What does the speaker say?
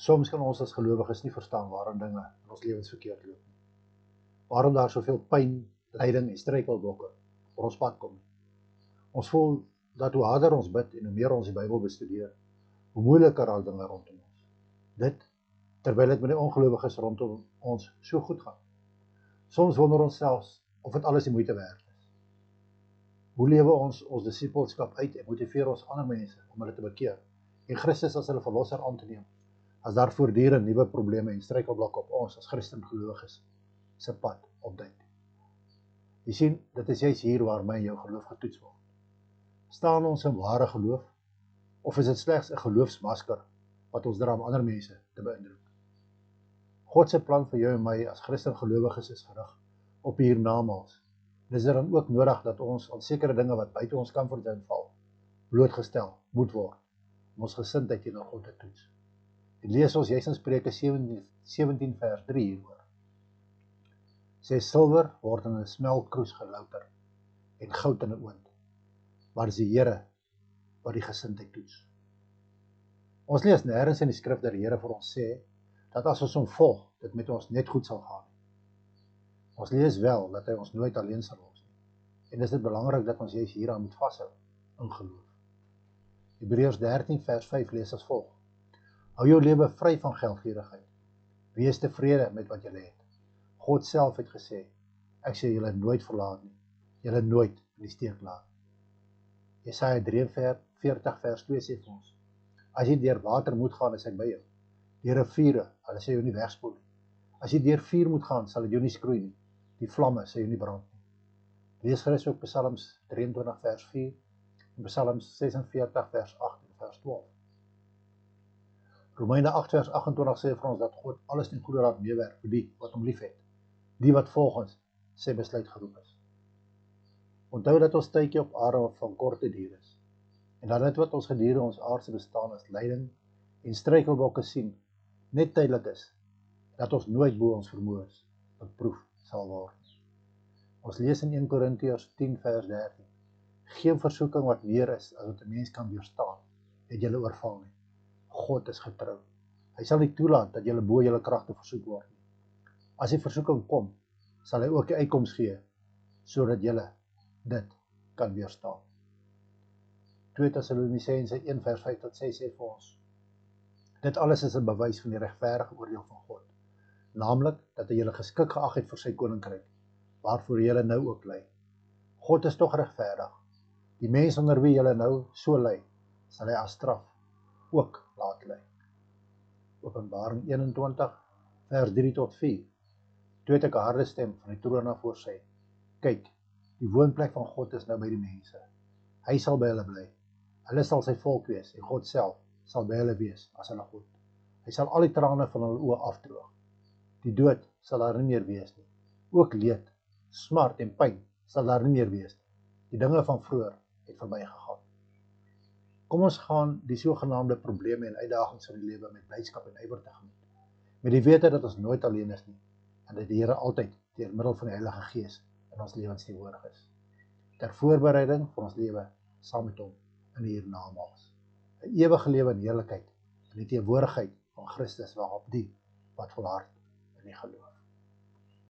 Soms kan ons as gelowiges nie verstaan waarom dinge in ons lewens verkeerd loop nie. Waarom daar soveel pyn, lyding en struikelblokke op ons pad kom. Ons voel dat hoe harder ons bid en hoe meer ons die Bybel bestudeer, hoe moeiliker al dinge rondom ons. Dit terwyl dit met die ongelowiges rondom ons so goed gaan. Soms wonder ons selfs of dit alles die moeite werd is. Hoe lewe ons disippelskap uit en motiveer ons ander mense om hulle te bekeer en Christus as hulle verlosser aan te neem, as daar voortdurend nuwe probleme en struikelblokke op ons as Christen gelowiges se pad opduik. Jy sien, dit is juist hier waar my en jou geloof getoets word. Staan ons in ware geloof, of is dit slegs 'n geloofsmasker wat ons dra om ander mense te beïndruk? God se plan vir jou en my as Christen gelowiges is gerig op die hiernamaals. Dis dan ook nodig dat ons aan sekere dinge wat buite ons comfortzone val, blootgestel moet word, om ons gesindheid teenoor God te toets. En lees ons juist in Spreuke 17 vers 3 hieroor. Sê silwer word in 'n smeltkroes gelouter en goud in 'n oond, maar dis die Here wat die gesindheid toets. Ons lees nêrens in die skrif dat die Here vir ons sê dat as ons hom volg, dit met ons net goed sal gaan. Ons lees wel dat hy ons nooit alleen sal los nie. En dis dit belangrik dat ons juist hieraan moet vashou in geloof. Hebreërs 13 vers 5 lees as volg: Hou jou lewe vry van geldgierigheid. Wees tevrede met wat jy het. God self het gesê, ek sal julle nooit verlaat nie, julle nooit in die steek laat. Jesaja 43 vers 2 sê vir ons: As jy deur water moet gaan, is ek by jou. Deur riviere, hulle sal jou nie wegspoel nie. As jy deur vuur moet gaan, sal dit jou nie skroei nie. Die vlamme sal jou nie brand nie. Lees gerus ook Psalms 23 vers 4 en Psalms 46 vers 8 en vers 12. Romeine 8 vers 28 sê vir ons dat God alles ten goeie laat meewerk vir die wat hom liefhet, die wat volgens sy besluit geroep is. Onthou dat ons tydjie op aarde van korte duur is, en dat dit wat ons gedurende ons aardse bestaan as lyding en struikelblokke sien, net tydelik is, dat ons nooit bo ons vermoëns beproef sal word. Ons lees in 1 Korintiërs 10 vers 13, geen versoeking wat meer is as wat 'n mens kan weerstaan, het julle oorval nie. God is getrou. Hy sal nie toelaat dat julle bo julle kragte versoek word nie. As die versoeking kom, sal hy ook die uitkoms gee, sodat julle dit kan weerstaan. 2 Tessalonisense 1 vers 5 tot 6 sê vir ons: Dit alles is 'n bewys van die regverdige oordeel van God, naamlik dat hy julle geskik geag het vir sy koninkryk, waarvoor julle nou ook ly. God is tog regverdig. Die mens onder wie julle nou so ly, sal hy as straf ook laat ly. Openbaring 21 vers 3 tot 4. Toe het ek 'n harde stem van die troon af hoor sê: Kyk, die woonplek van God is nou by die mense. Hy sal by hulle bly. Hulle sal sy volk wees en God self sal by hulle wees as hulle God. Hy sal al die trane van hulle oë afdroog. Die dood sal daar nie meer wees nie. Ook leed, smart en pyn sal daar nie meer wees nie. Die dinge van vroeër het verbygegaan. Kom ons gaan die sogenaamde probleme en uitdagings van die lewe met blydskap en ywer tegemoet. Met die wete dat ons nooit alleen is nie, en dat die Here altyd deur middel van die Heilige Gees in ons lewens teenwoordig is. Ter voorbereiding vir ons lewe saam met hom in die hiernamaals. 'n Ewige lewe in heerlikheid in die teenwoordigheid van Christus waarop die wat volhard in die geloof.